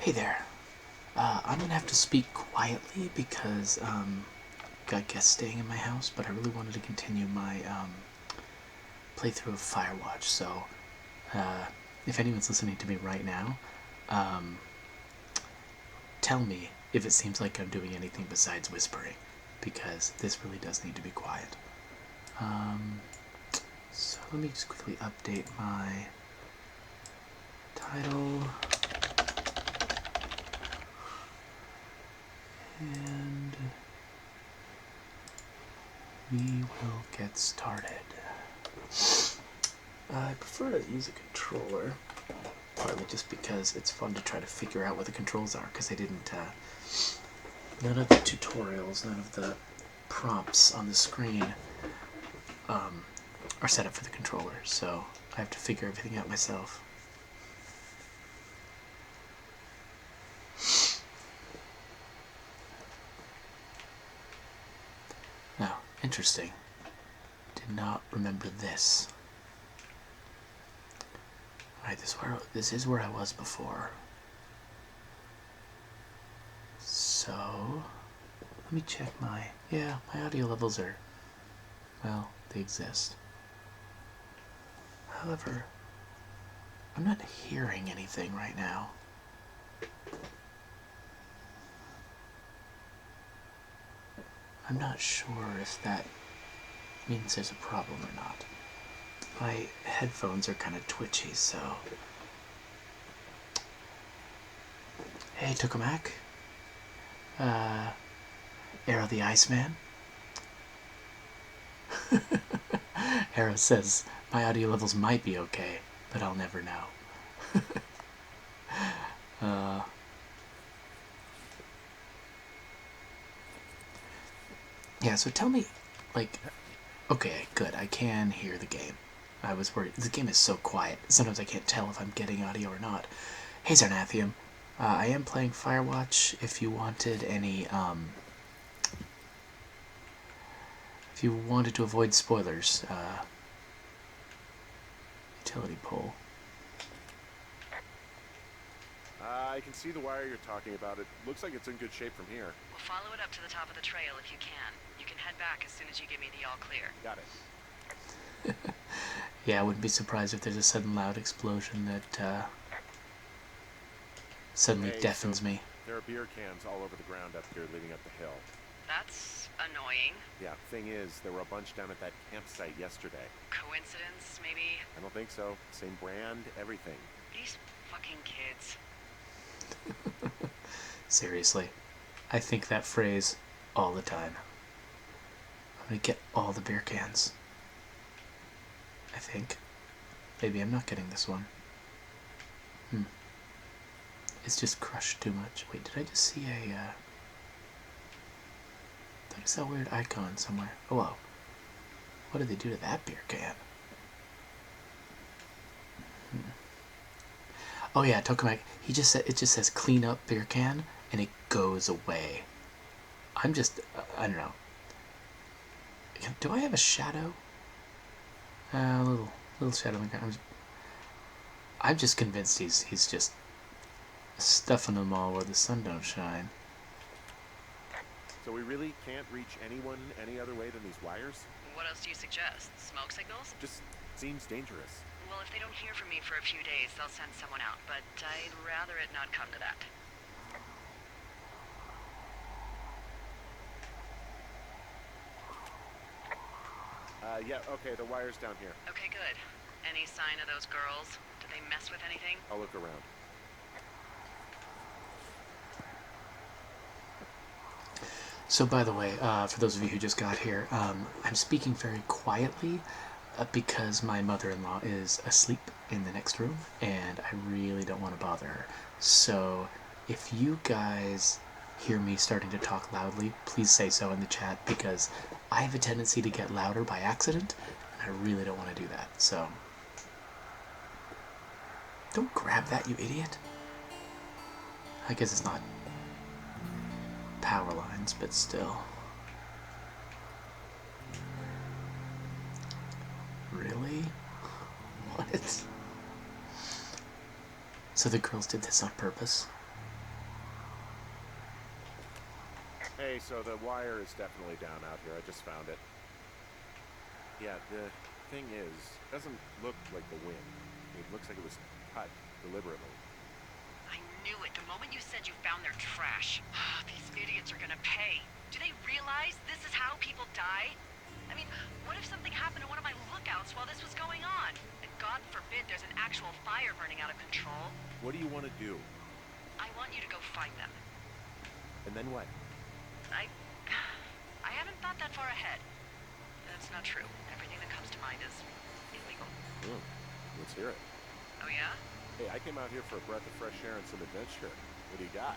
Hey there. I'm gonna have to speak quietly because got guests staying in my house, but I really wanted to continue my playthrough of Firewatch. So, uh, if anyone's listening to me right now, um, tell me if it seems like I'm doing anything besides whispering, because this really does need to be quiet. So let me just quickly update my title. And we will get started. I prefer to use a controller, partly just because it's fun to try to figure out what the controls are, because they didn't, none of the tutorials, none of the prompts on the screen are set up for the controller, so I have to figure everything out myself. Now, interesting. Did not remember this. Alright, this is where I was before. So, let me check my audio levels are, well, they exist. However, I'm not hearing anything right now. I'm not sure if that means there's a problem or not. My headphones are kind of twitchy, so... Hey, Tokamak. Arrow the Iceman. Arrow says, my audio levels might be okay, but I'll never know. Yeah, so tell me, like, okay, good, I can hear the game. I was worried. The game is so quiet. Sometimes I can't tell if I'm getting audio or not. Hey, Zarnathium. I am playing Firewatch. If you wanted any, if you wanted to avoid spoilers, utility pole. I can see the wire you're talking about. It looks like it's in good shape from here. We'll follow it up to the top of the trail if you can. You can head back as soon as you give me the all clear. Got it. Yeah, I wouldn't be surprised if there's a sudden loud explosion that suddenly deafens me. There are beer cans all over the ground up here leading up the hill. That's annoying. Yeah, thing is, there were a bunch down at that campsite yesterday. Coincidence, maybe? I don't think so. Same brand, everything. These fucking kids. Seriously, I think that phrase all the time. I'm gonna get all the beer cans. I think. Maybe I'm not getting this one. It's just crushed too much. Wait, did I just see a, I thought I saw a weird icon somewhere. Oh, wow. What did they do to that beer can? Oh yeah, Tokamak, he just said, it just says clean up beer can, and it goes away. I'm just, I don't know. Do I have a shadow? A little shadow in the ground. I'm just convinced he's just stuffing them all where the sun don't shine. So we really can't reach anyone any other way than these wires? What else do you suggest? Smoke signals? Just seems dangerous. Well, if they don't hear from me for a few days, they'll send someone out, but I'd rather it not come to that. Yeah, okay, the wire's down here. Okay, good. Any sign of those girls? Did they mess with anything? I'll look around. So, by the way, for those of you who just got here, I'm speaking very quietly because my mother-in-law is asleep in the next room, and I really don't want to bother her. So, if you guys hear me starting to talk loudly, please say so in the chat, because I have a tendency to get louder by accident, and I really don't want to do that. So, don't grab that, you idiot. I guess it's not power lines, but still. Really? What? So the girls did this on purpose? Okay, so the wire is definitely down out here. I just found it. Yeah, the thing is, it doesn't look like the wind. It looks like it was cut deliberately. I knew it the moment you said you found their trash. These idiots are gonna pay. Do they realize this is how people die? I mean, what if something happened to one of my lookouts while this was going on? And God forbid there's an actual fire burning out of control. What do you want to do? I want you to go find them. And then what? I... I haven't thought that far ahead. That's not true. Everything that comes to mind is illegal. Let's hear it. Oh yeah? Hey, I came out here for a breath of fresh air and some adventure. What do you got?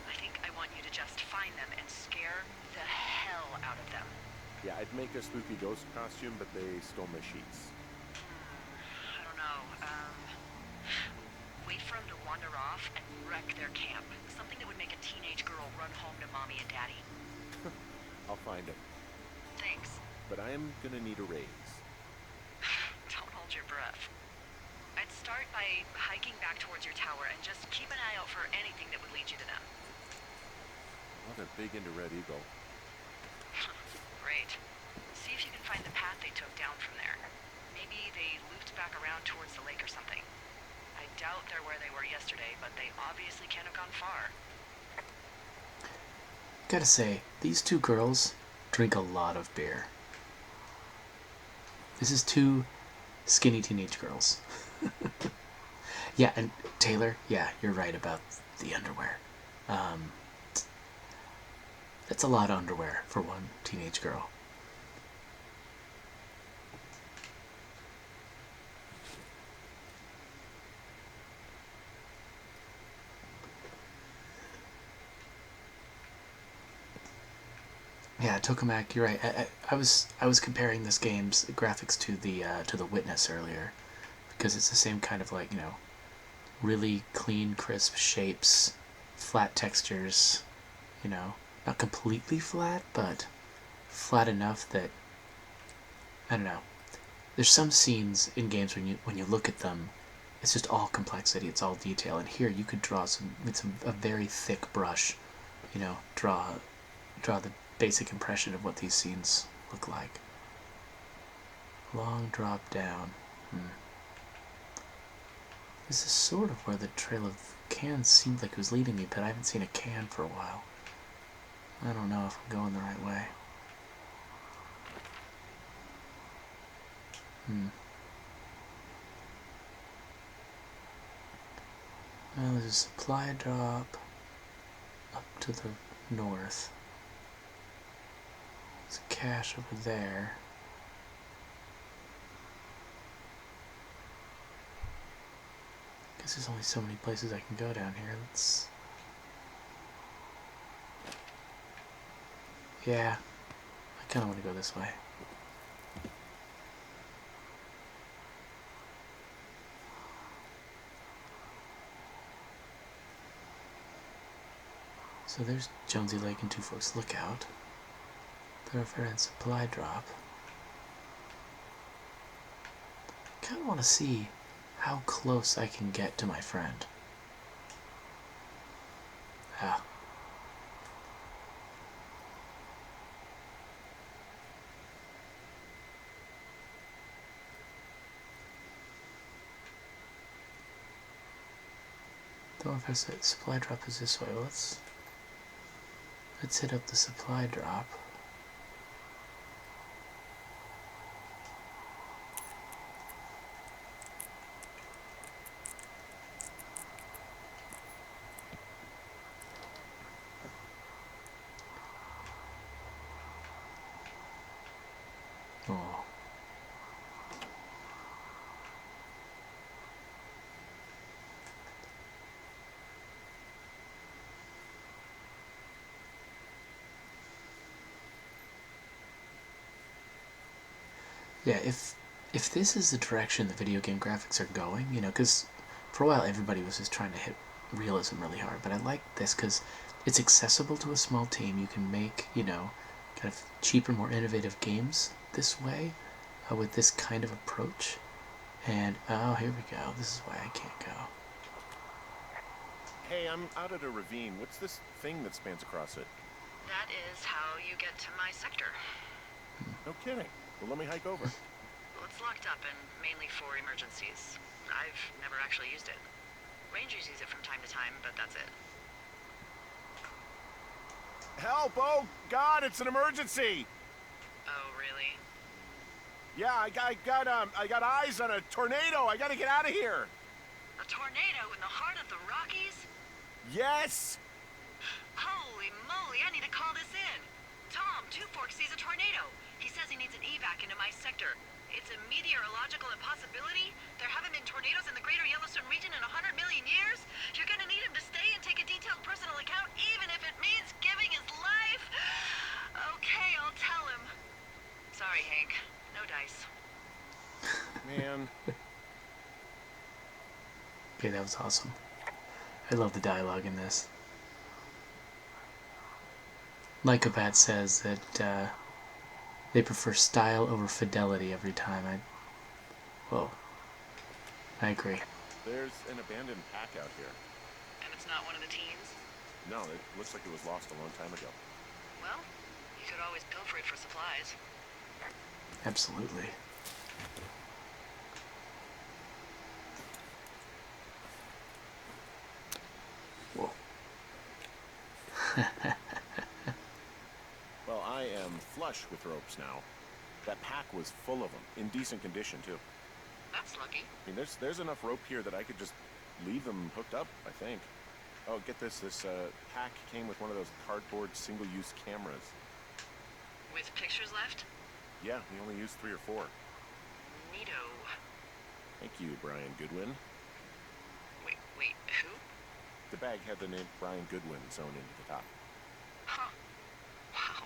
I think I want you to just find them and scare the hell out of them. Yeah, I'd make a spooky ghost costume, but they stole my sheets. I don't know, wait for them to wander off and wreck their camp. Something that would make a teenage girl run home to mommy and daddy. I'll find them. Thanks. But I am gonna need a raise. Don't hold your breath. I'd start by hiking back towards your tower and just keep an eye out for anything that would lead you to them. Well, they're big into Red Eagle. Great. See if you can find the path they took down from there. Maybe they looped back around towards the lake or something. I doubt they're where they were yesterday, but they obviously can't have gone far. Gotta say, these two girls drink a lot of beer. This is two skinny teenage girls. Yeah, and Taylor, yeah, you're right about the underwear. That's a lot of underwear for one teenage girl. Yeah, Tokamak, you're right. I was comparing this game's graphics to the Witness earlier, because it's the same kind of, like, really clean, crisp shapes, flat textures, not completely flat, but flat enough that, I don't know. There's some scenes in games when you look at them, it's just all complexity, it's all detail, and here you could draw with a very thick brush, draw the basic impression of what these scenes look like. Long drop down. This is sort of where the trail of cans seemed like it was leading me, but I haven't seen a can for a while. I don't know if I'm going the right way. Well, there's a supply drop up to the north. There's a cache over there. Guess there's only so many places I can go down here. Yeah, I kind of want to go this way. So there's Jonesy Lake and Two Forks Lookout. Thoroughfare and supply drop. Kind of want to see how close I can get to my friend. Ah. Thoroughfare supply drop is this way. Let's hit up the supply drop. Oh. Yeah, if this is the direction the video game graphics are going, because for a while everybody was just trying to hit realism really hard, but I like this because it's accessible to a small team. You can make, kind of cheaper, more innovative games this way, with this kind of approach. And, oh, here we go. This is why I can't go. Hey, I'm out at a ravine. What's this thing that spans across it? That is how you get to my sector. No kidding. Well, let me hike over. Well, it's locked up and mainly for emergencies. I've never actually used it. Rangers use it from time to time, but that's it. Help! Oh, God, it's an emergency! Oh, really? Yeah, I got eyes on a tornado. I gotta get out of here. A tornado in the heart of the Rockies? Yes! Holy moly, I need to call this in. Tom, Two Forks sees a tornado. He says he needs an evac into my sector. It's a meteorological impossibility. There haven't been tornadoes in the greater Yellowstone region in 100 million years. You're gonna need him to stay and take a detailed personal account, even if it means giving his life. Okay, I'll tell him. Sorry, Hank. No dice. Man. Okay, that was awesome. I love the dialogue in this. Lycopat says that they prefer style over fidelity every time. Whoa. I agree. There's an abandoned pack out here. And it's not one of the teens? No, it looks like it was lost a long time ago. Well, you could always pilfer it for supplies. Absolutely. Whoa. Well, I am flush with ropes now. That pack was full of them, in decent condition, too. That's lucky. I mean, there's enough rope here that I could just leave them hooked up, I think. Oh, get this. This pack came with one of those cardboard single-use cameras. With pictures left? Yeah, we only used 3 or 4. Neato. Thank you, Brian Goodwin. Wait, who? The bag had the name Brian Goodwin sewn into the top. Huh. Wow.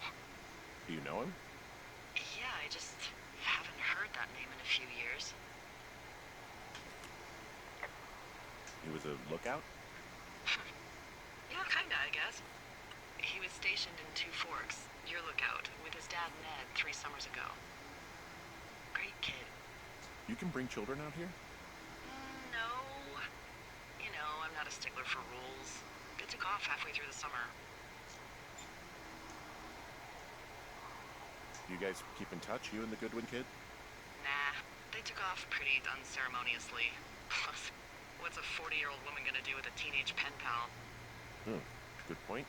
Do you know him? Yeah, I just haven't heard that name in a few years. He was a lookout? Yeah, kinda, I guess. He was stationed in Two Forks, your lookout, with his dad Ned 3 summers ago. Great kid. You can bring children out here? No. You know, I'm not a stickler for rules. They took off halfway through the summer. You guys keep in touch, you and the Goodwin kid? Nah, they took off pretty unceremoniously. Plus, what's a 40-year-old woman gonna do with a teenage pen pal? Good point.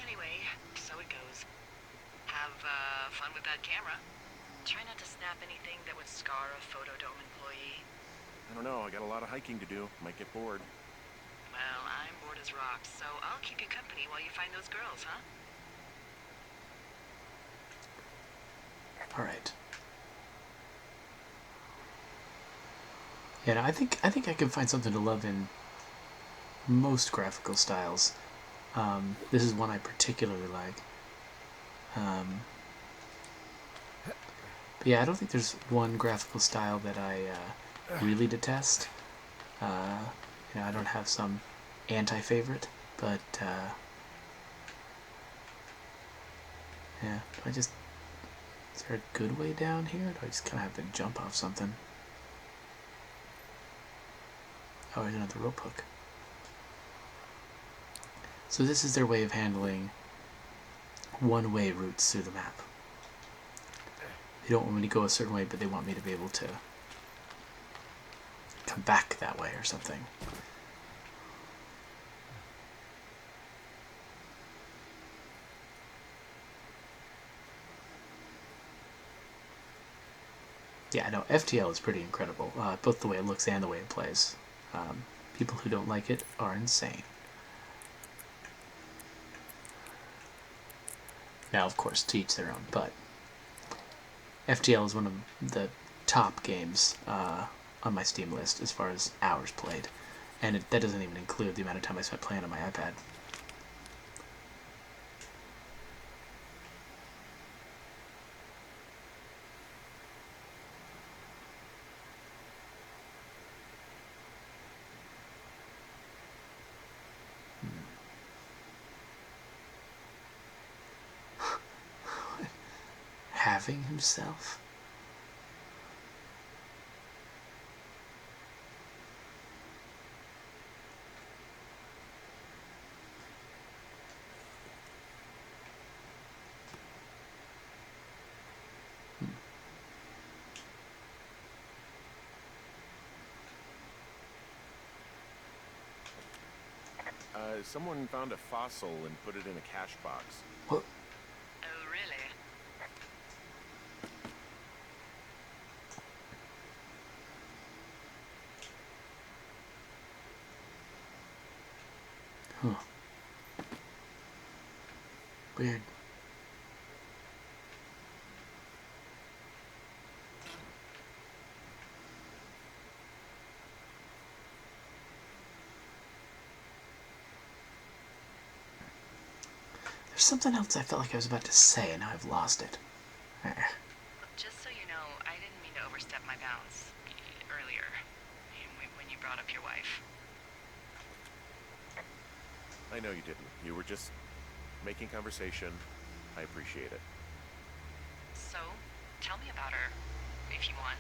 Anyway, so it goes. Have fun with that camera. Try not to snap anything that would scar a Photodome employee. I don't know, I got a lot of hiking to do. Might get bored. Well, I'm bored as rocks, so I'll keep you company while you find those girls, huh? All right. Yeah, I think I can find something to love in most graphical styles. This is one I particularly like. But yeah, I don't think there's one graphical style that I really detest. I don't have some anti-favorite, but yeah. Is there a good way down here? Do I just kind of have to jump off something? Oh, there's another rope hook. So this is their way of handling one-way routes through the map. They don't want me to go a certain way, but they want me to be able to come back that way or something. Yeah, no, FTL is pretty incredible, both the way it looks and the way it plays. People who don't like it are insane. Now, of course, to each their own, but FTL is one of the top games on my Steam list as far as hours played, and that doesn't even include the amount of time I spent playing on my iPad. Having himself? Someone found a fossil and put it in a cash box. What? Oh, really? Huh. Weird. There's something else I felt like I was about to say, and now I've lost it. Just so you know, I didn't mean to overstep my bounds earlier when you brought up your wife. I know you didn't. You were just making conversation. I appreciate it. So, tell me about her, if you want.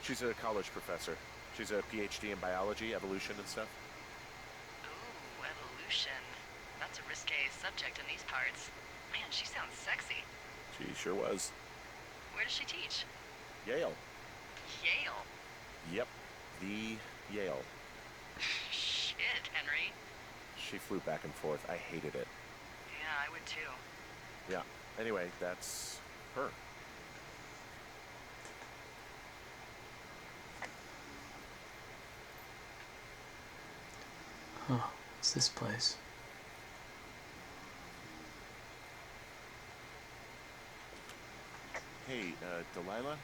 She's a college professor. She's a PhD in biology, evolution, and stuff. Ooh, evolution. That's a risque subject in these parts. Man, she sounds sexy. She sure was. Where does she teach? Yale. Yale. Yep, the Yale. Shit, Henry. She flew back and forth. I hated it. Yeah, I would too. Yeah. Anyway, that's her. Huh. What's this place? Hey, Delilah?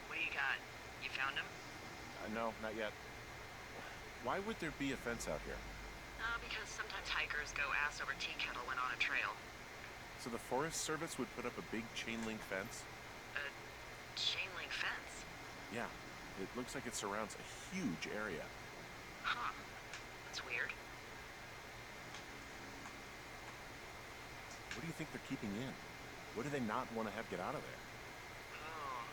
What do you got? You found him? No, not yet. Why would there be a fence out here? Because sometimes hikers go ass over tea kettle when on a trail. So the Forest Service would put up a big chain link fence? A chain link fence? Yeah. It looks like it surrounds a huge area. Huh. That's weird. What do you think they're keeping in? What do they not want to have get out of there? Oh,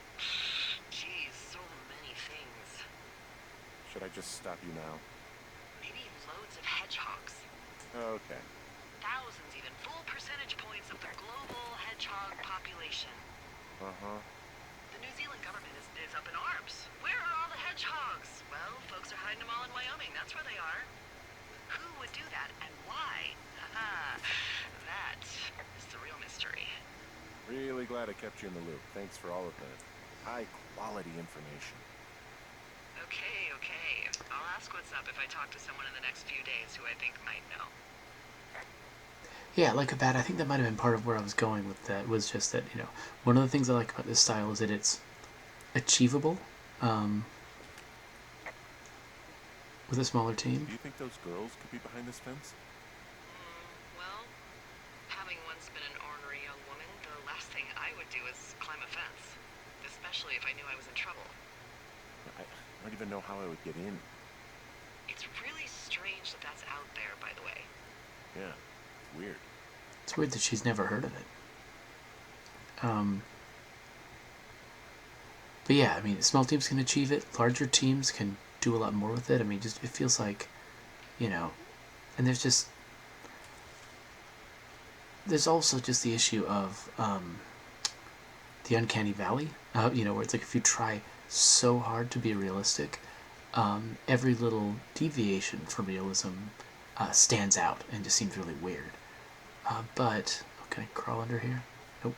geez, so many things. Should I just stop you now? Maybe loads of hedgehogs. Okay. Thousands even. Full percentage points of the global hedgehog population. Uh-huh. The New Zealand government is up in arms. Where are all the hedgehogs? Well, folks are hiding them all in Wyoming. That's where they are. Who would do that and why? That is the real mystery. Really glad I kept you in the loop. Thanks for all of the high-quality information. Okay, okay. I'll ask what's up if I talk to someone in the next few days who I think might know. Yeah, like that. I think that might have been part of where I was going with that. Was just that, one of the things I like about this style is that it's achievable with a smaller team. Do you think those girls could be behind this fence? Well, having once been an ornery young woman, the last thing I would do is climb a fence. Especially if I knew I was in trouble. I don't even know how I would get in. It's really strange that that's out there, by the way. Yeah, weird. It's weird that she's never heard of it. But yeah, I mean, small teams can achieve it. Larger teams can do a lot more with it. I mean, just it feels like, and there's also just the issue of the uncanny valley. Where it's like if you try so hard to be realistic, every little deviation from realism stands out and just seems really weird. But can I crawl under here? Nope.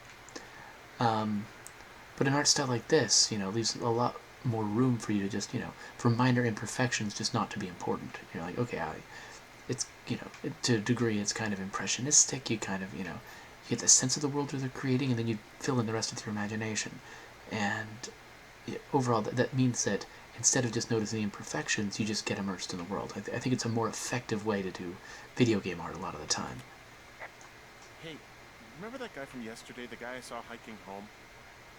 But an art style like this, leaves a lot more room for you to just, for minor imperfections, just not to be important. You're like, okay, it's, to a degree, it's kind of impressionistic. You kind of, you get the sense of the world that they're creating, and then you fill in the rest with your imagination. And overall, that means that instead of just noticing the imperfections, you just get immersed in the world. I think it's a more effective way to do video game art a lot of the time. Hey, remember that guy from yesterday, the guy I saw hiking home?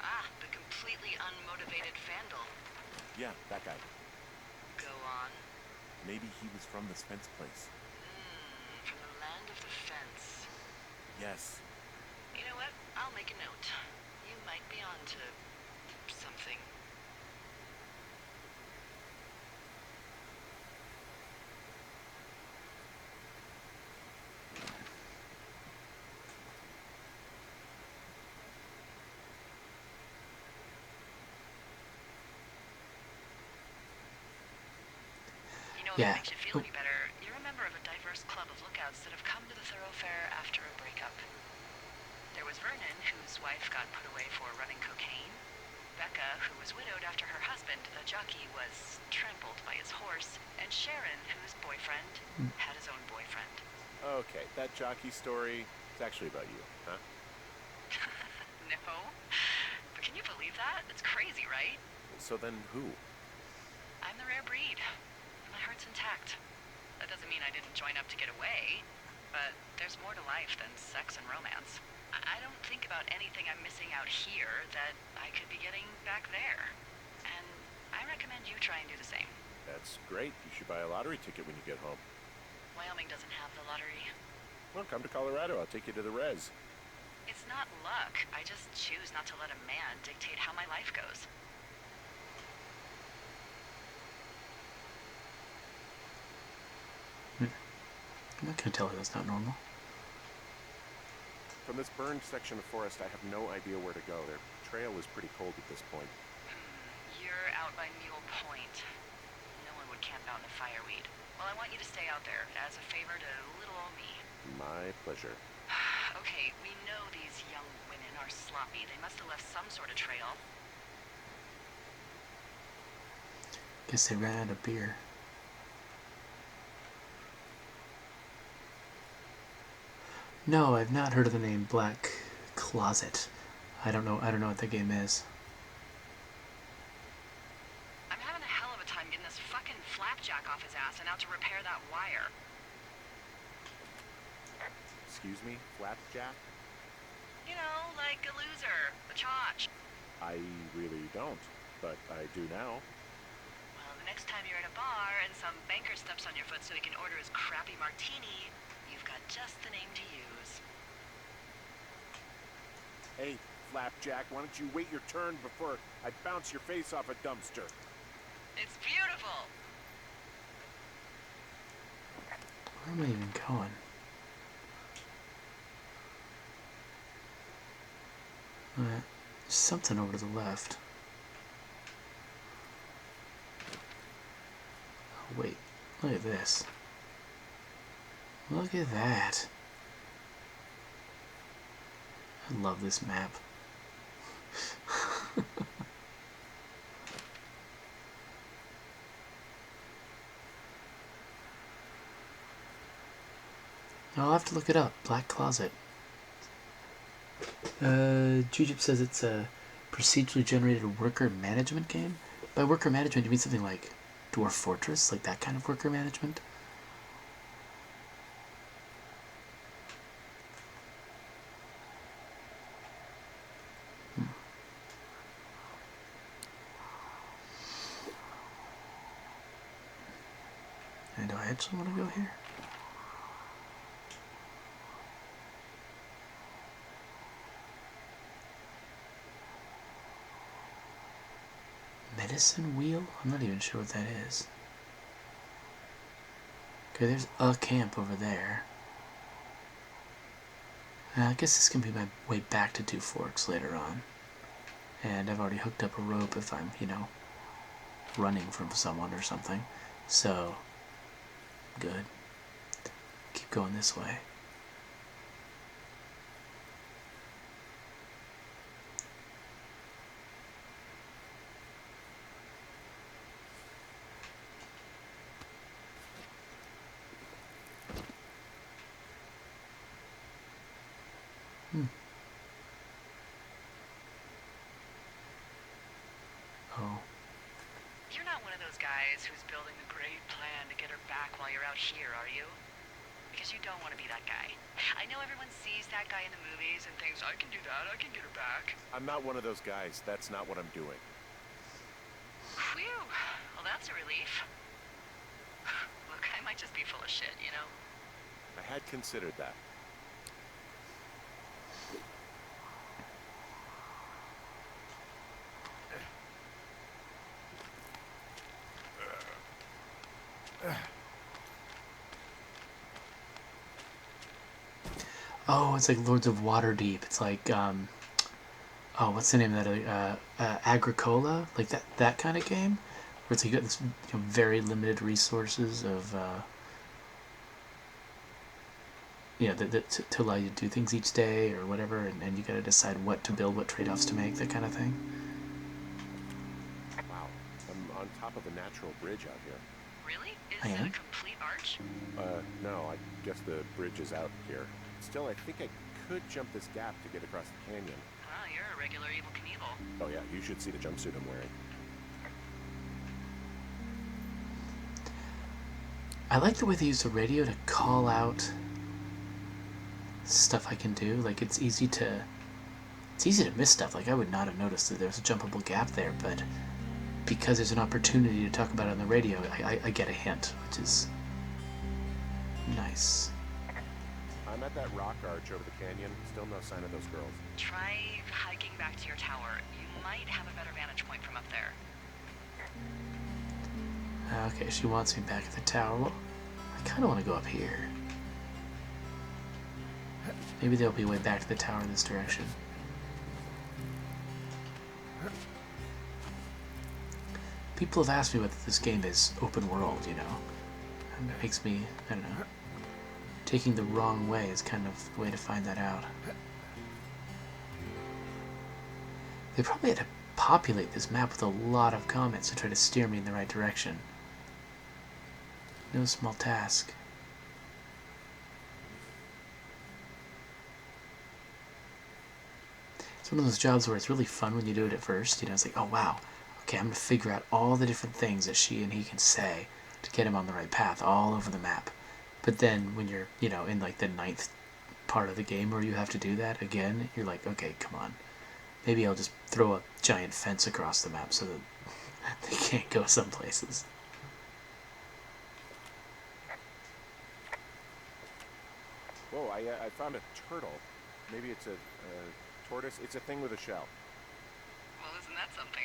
Ah, the completely unmotivated Vandal. Yeah, that guy. Go on. Maybe he was from this fence place. From the land of the fence. Yes. You know what? I'll make a note. You might be onto something. Well, if Yeah. it makes you feel any better, you're a member of a diverse club of lookouts that have come to the thoroughfare after a breakup. There was Vernon, whose wife got put away for running cocaine. Becca, who was widowed after her husband, the jockey, was trampled by his horse. And Sharon, whose boyfriend had his own boyfriend. Okay, that jockey story is actually about you, huh? No? But can you believe that? It's crazy, right? So then who? I'm the rare breed. My heart's intact. That doesn't mean I didn't join up to get away. But there's more to life than sex and romance. I don't think about anything I'm missing out here that I could be getting back there. And I recommend you try and do the same. That's great. You should buy a lottery ticket when you get home. Wyoming doesn't have the lottery. Well, come to Colorado. I'll take you to the res. It's not luck. I just choose not to let a man dictate how my life goes. I'm not gonna tell her that's not normal. From this burned section of forest, I have no idea where to go. Their trail is pretty cold at this point. You're out by Mule Point. No one would camp out in the fireweed. Well, I want you to stay out there as a favor to little old me. My pleasure. Okay, we know these young women are sloppy. They must have left some sort of trail. Guess they ran out of beer. No, I've not heard of the name Black Closet. I don't know what the game is. I'm having a hell of a time getting this fucking flapjack off his ass and out to repair that wire. Excuse me, Flapjack? You know, like a loser, a chotch. I really don't, but I do now. Well, the next time you're at a bar and some banker steps on your foot so he can order his crappy martini, you've got just the name to use. Hey, Flapjack, why don't you wait your turn before I bounce your face off a dumpster? It's beautiful. Where am I even going? There's something over to the left. Oh, wait. Look at this. Look at that. I love this map. I'll have to look it up. Black Closet. Jujip says it's a procedurally generated worker management game. By worker management, you mean something like Dwarf Fortress? Like that kind of worker management? And do I actually want to go here? Medicine wheel? I'm not even sure what that is. Okay, there's a camp over there. I guess this can be my way back to Two Forks later on. And I've already hooked up a rope if I'm, running from someone or something. So, good. Keep going this way. Oh. You're not one of those guys who's building a great plan to get her back while you're out here, are you? Because you don't want to be that guy. I know everyone sees that guy in the movies and thinks, I can do that, I can get her back. I'm not one of those guys. That's not what I'm doing. Whew. Well, that's a relief. Look, I might just be full of shit, you know? I had considered that. Oh, it's like Lords of Waterdeep. It's like, oh, what's the name of that? Agricola? Like that kind of game? where it's like you got this very limited resources of to allow you to do things each day or whatever, and you got to decide what to build, what trade-offs to make, that kind of thing. Wow, I'm on top of a natural bridge out here. Really? I Is it am? a complete arch? No, I guess the bridge is out here. Still, I think I could jump this gap to get across the canyon. Ah, you're a regular Evel Knievel. Oh yeah, you should see the jumpsuit I'm wearing. I like the way they use the radio to call out stuff I can do. Like it's easy to miss stuff. Like I would not have noticed that there was a jumpable gap there, but because there's an opportunity to talk about it on the radio, I get a hint, which is nice. I'm at that rock arch over the canyon. Still no sign of those girls. Try hiking back to your tower. You might have a better vantage point from up there. Okay, she wants me back at the tower. Well, I kind of want to go up here. Maybe there'll be a way back to the tower in this direction. People have asked me whether this game is open world, you know. And it makes me, I don't know. Taking the wrong way is kind of the way to find that out. They probably had to populate this map with a lot of comments to try to steer me in the right direction. No small task. It's one of those jobs where it's really fun when you do it at first. You know, it's like, oh wow, okay, I'm going to figure out all the different things that she and he can say to get him on the right path all over the map. But then when you're, in like the 9th part of the game where you have to do that again, you're like, okay, come on. Maybe I'll just throw a giant fence across the map so that they can't go some places. Whoa, I found a turtle. Maybe it's a tortoise. It's a thing with a shell. Well, isn't that something?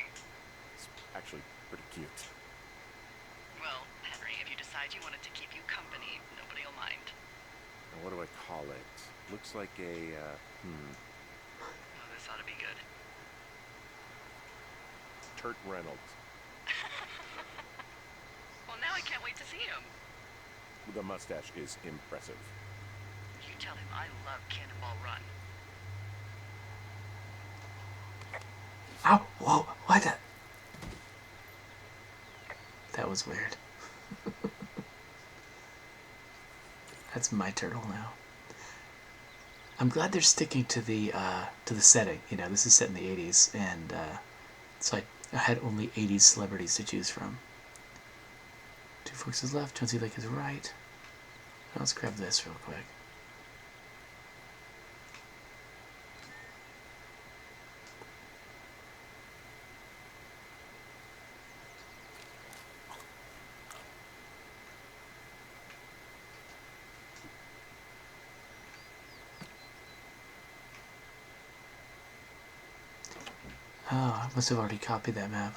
It's actually pretty cute. Well, Henry, if you decide you want it to keep you company, nobody will mind. Now, what do I call it? Looks like a, Oh, this ought to be good. Turt Reynolds. Well, now I can't wait to see him. The mustache is impressive. You tell him I love Cannonball Run. Ow! Whoa! What? That was weird. That's my turtle now. I'm glad they're sticking to the setting. This is set in the 80s, and so I had only 80s celebrities to choose from. Two Forks is left, Jonesy Lake is right. Now let's grab this real quick. Oh, I must have already copied that map.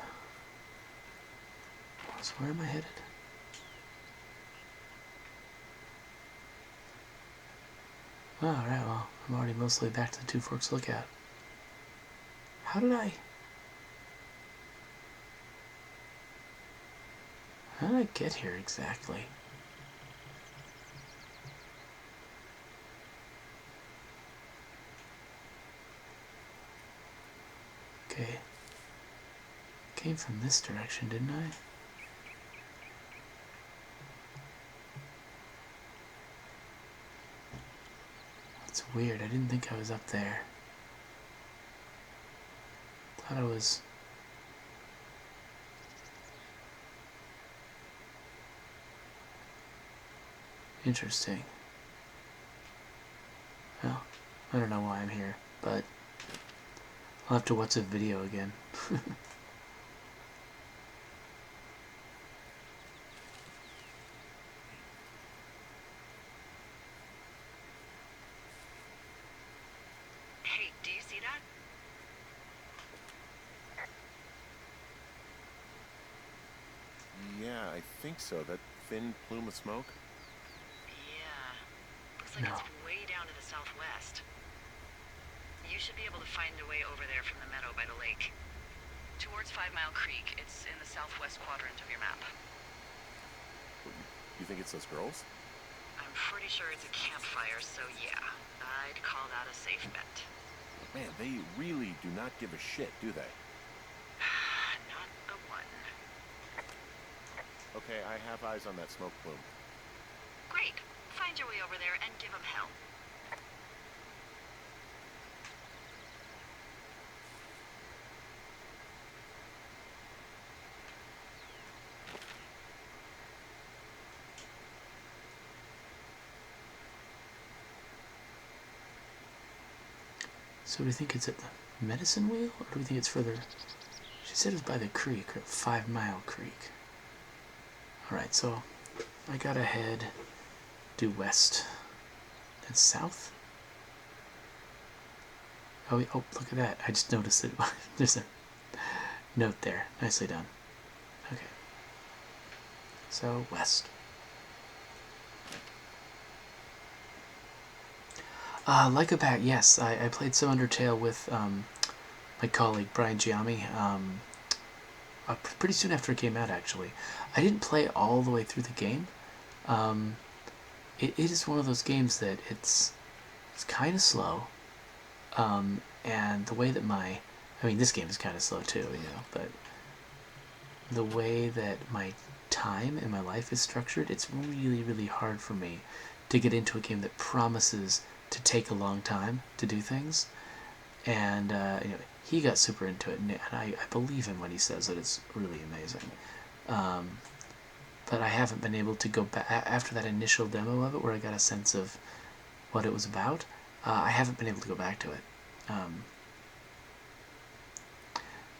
So where am I headed? Oh, alright, well, I'm already mostly back to the Two Forks Lookout. How did I get here exactly? Okay. Came from this direction, didn't I? That's weird. I didn't think I was up there. Thought I was... Interesting. Well, I don't know why I'm here, but I'll have to watch the video again. Hey, do you see that? Yeah, I think so. That thin plume of smoke. Yeah. Looks like No. it's way down to the southwest. You should be able to find a way over there from the meadow by the lake. Towards 5 Mile Creek. It's in the southwest quadrant of your map. You think it's those girls? I'm pretty sure it's a campfire, so yeah. I'd call that a safe bet. Man, they really do not give a shit, do they? Not a one. Okay, I have eyes on that smoke plume. Great. Find your way over there and give them hell. So do we think it's at the medicine wheel, or do we think it's further? She said it was by the creek, or 5 Mile Creek. Alright, so I gotta head due west, then south. Oh, oh, look at that. I just noticed it. There's a note there. Nicely done. Okay. So, west. Like a Bat, yes. I played some Undertale with my colleague, Brian Giammi, pretty soon after it came out, actually. I didn't play it all the way through the game. It is one of those games that it's kind of slow. And the way that I mean, this game is kind of slow too, but the way that my time in my life is structured, it's really, really hard for me to get into a game that promises to take a long time to do things. And he got super into it, and I believe him when he says that it's really amazing. But I haven't been able to go back after that initial demo of it, where I got a sense of what it was about. I haven't been able to go back to it.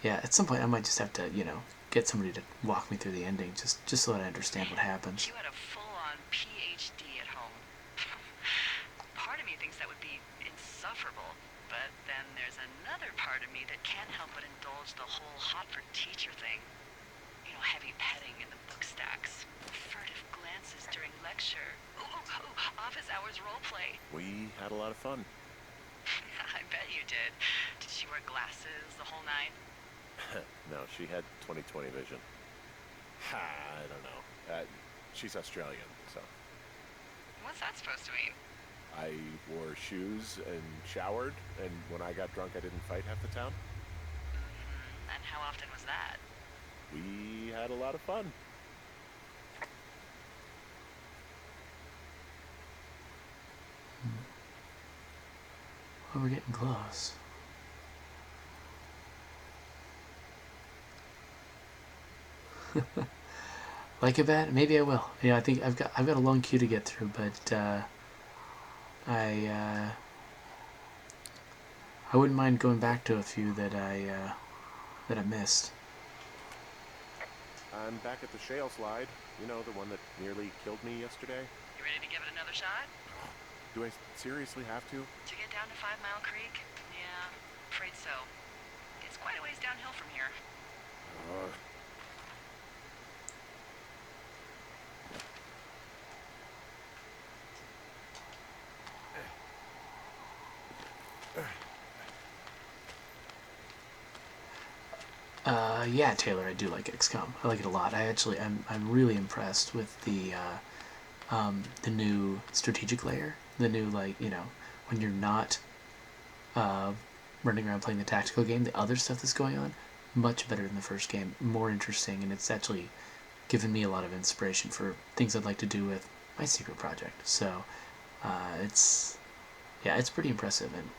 Yeah, at some point I might just have to, get somebody to walk me through the ending, just so that I understand what happens. You had a full-on PhD at home. Part of me thinks that would be insufferable, but then there's another part of me that can't help but indulge the whole hot-for-teacher thing. Heavy petting in the book stacks, furtive glances during lecture, office hours roleplay. We had a lot of fun. I bet you did. Did she wear glasses the whole nine? No, she had 20/20 vision. I don't know. She's Australian, so. What's that supposed to mean? I wore shoes and showered, and when I got drunk, I didn't fight half the town. And how often was that? We had a lot of fun. Well, we're getting close. Like a Bat? Maybe I will. I think I've got a long queue to get through, but I wouldn't mind going back to a few that I missed. I'm back at the shale slide. The one that nearly killed me yesterday. You ready to give it another shot? Do I seriously have to? To get down to 5 Mile Creek? Yeah, afraid so. It's quite a ways downhill from here. Yeah, Taylor, I do like XCOM. I like it a lot. I'm really impressed with the new strategic layer. The new, when you're not running around playing the tactical game, the other stuff that's going on, much better than the first game, more interesting, and it's actually given me a lot of inspiration for things I'd like to do with my secret project. So it's pretty impressive, and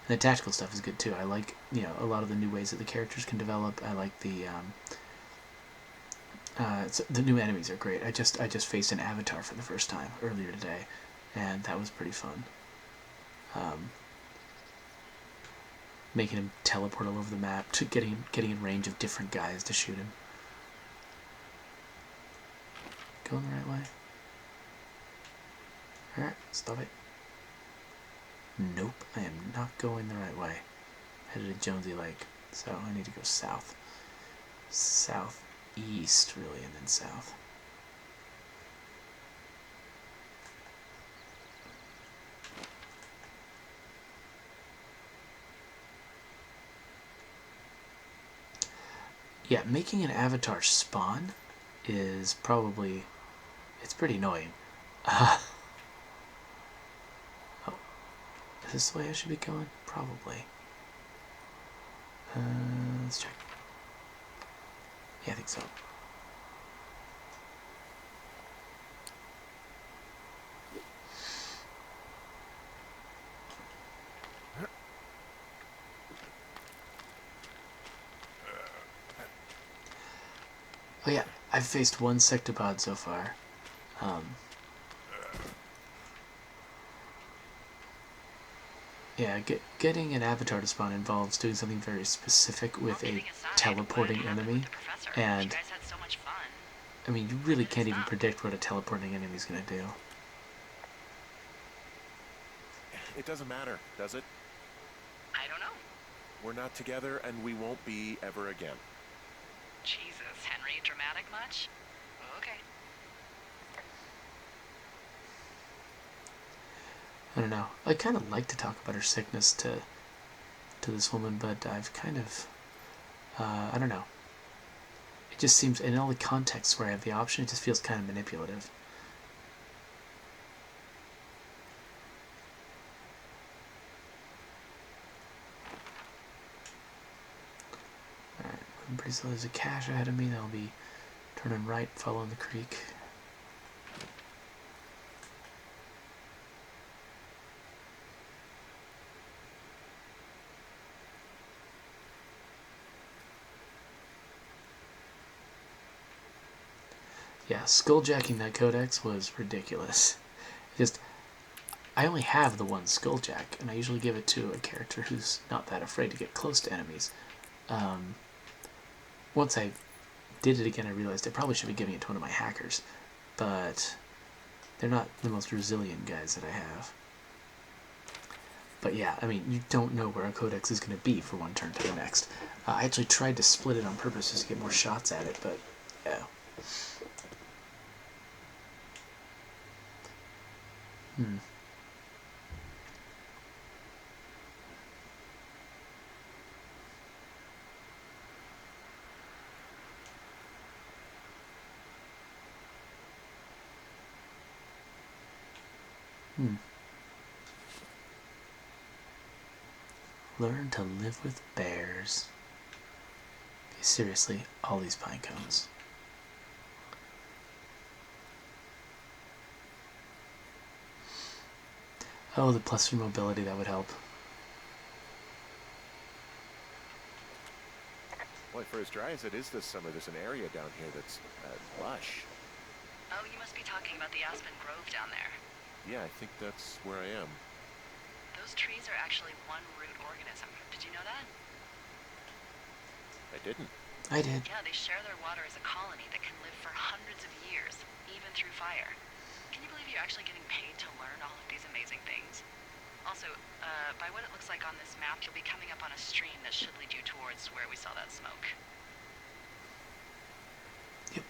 the tactical stuff is good too. I like a lot of the new ways that the characters can develop. I like the new enemies are great. I just faced an avatar for the first time earlier today, and that was pretty fun. Making him teleport all over the map, to getting in range of different guys to shoot him. Going the right way. Alright, stop it. Nope, I am not going the right way. Headed to Jonesy Lake, so I need to go south. Southeast, really, and then south. Yeah, making an avatar spawn is probably... it's pretty annoying. Oh, is this the way I should be going? Probably. Let's check. Yeah, I think so. Oh yeah, I've faced one sectopod so far. Yeah, getting an avatar to spawn involves doing something very specific with a teleporting enemy, and So much fun. I mean, you really can't even predict what a teleporting enemy is going to do. It doesn't matter, does it? I don't know. We're not together, and we won't be ever again. Jesus, Henry, dramatic much? Okay. I don't know. I kind of like to talk about her sickness to this woman, but I've kind of, I don't know. It just seems, in all the contexts where I have the option, it just feels kind of manipulative. Alright, I'm pretty sure there's a cache ahead of me that'll be turning right, following the creek. Yeah, skulljacking that codex was ridiculous. Just, I only have the one skulljack, and I usually give it to a character who's not that afraid to get close to enemies. Once I did it again, I realized I probably should be giving it to one of my hackers, but they're not the most resilient guys that I have. But yeah, I mean, you don't know where a codex is going to be from one turn to the next. I actually tried to split it on purpose just to get more shots at it, but yeah. Learn to live with bears. Okay, seriously, all these pine cones. Oh, the +3 mobility, that would help. Boy, for as dry as it is this summer, there's an area down here that's lush. Oh, you must be talking about the Aspen Grove down there. Yeah, I think that's where I am. Those trees are actually one root organism. Did you know that? I didn't. I did. Yeah, they share their water as a colony that can live for hundreds of years, even through fire. Can you believe you're actually getting paid to learn all of these amazing things? Also, by what it looks like on this map, you'll be coming up on a stream that should lead you towards where we saw that smoke. Yep.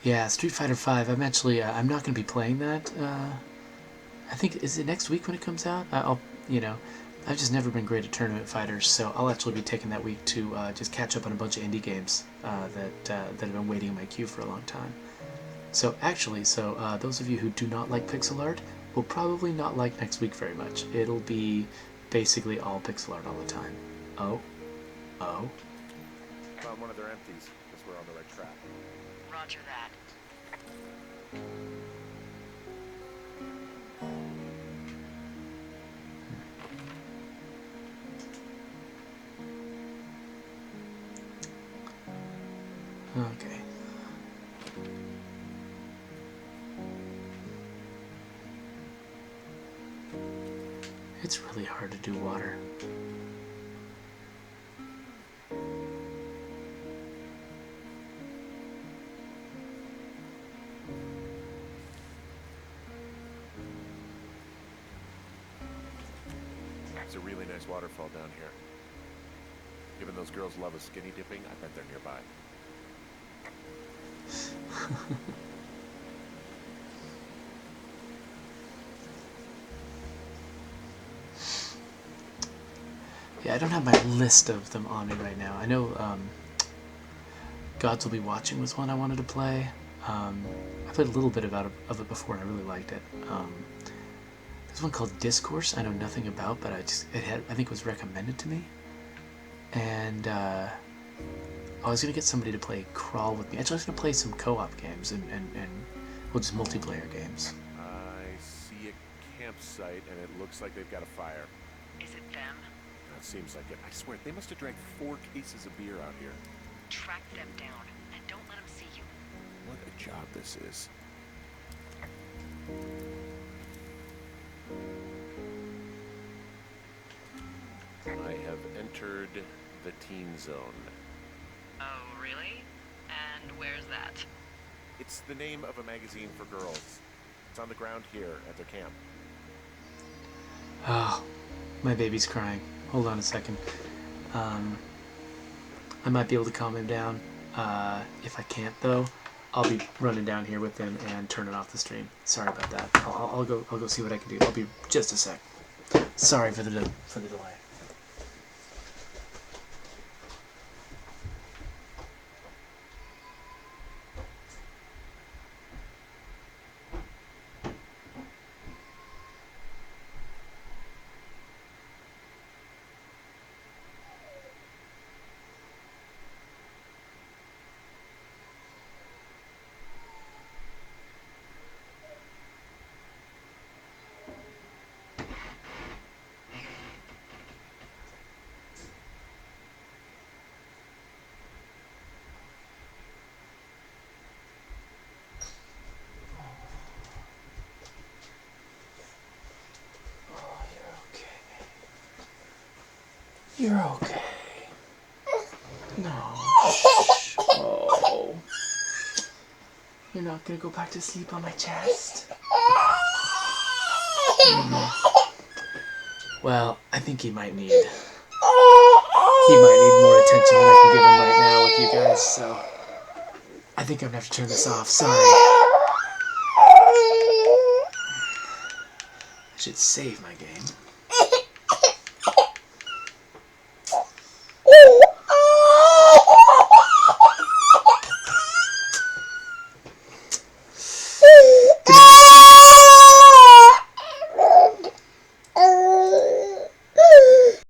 Yeah, Street Fighter V. I'm actually, I'm not going to be playing that. I think, is it next week when it comes out? I've just never been great at tournament fighters, so I'll actually be taking that week to just catch up on a bunch of indie games that have been waiting in my queue for a long time. So actually, those of you who do not like pixel art will probably not like next week very much. It'll be basically all pixel art all the time. Oh. Found one of their empties. Guess we're on the right track. Roger that. Okay. It's really hard to do water. It's a really nice waterfall down here. Given those girls love a skinny dipping, I bet they're nearby. Yeah, I don't have my list of them on me right now. I know Gods Will Be Watching was one I wanted to play. I played a little bit of it before and I really liked it. There's one called Discourse I know nothing about, but I think it was recommended to me. And I was going to get somebody to play Crawl with me. Actually, I was going to play some co-op games and well, just multiplayer games. I see a campsite, and it looks like they've got a fire. Is it them? That seems like it. I swear, they must have drank 4 cases of beer out here. Track them down, and don't let them see you. What a job this is. I have entered the teen zone. Oh, really? And where's that? It's the name of a magazine for girls. It's on the ground here at their camp. Oh, my baby's crying. Hold on a second. I might be able to calm him down. If I can't, though, I'll be running down here with him and turning off the stream. Sorry about that. I'll go see what I can do. I'll be just a sec. Sorry for the delay. You're okay. No. Shh. Oh. You're not gonna go back to sleep on my chest? Well, I think he might need more attention than I can give him right now with you guys, so I think I'm gonna have to turn this off. Sorry. I should save my game.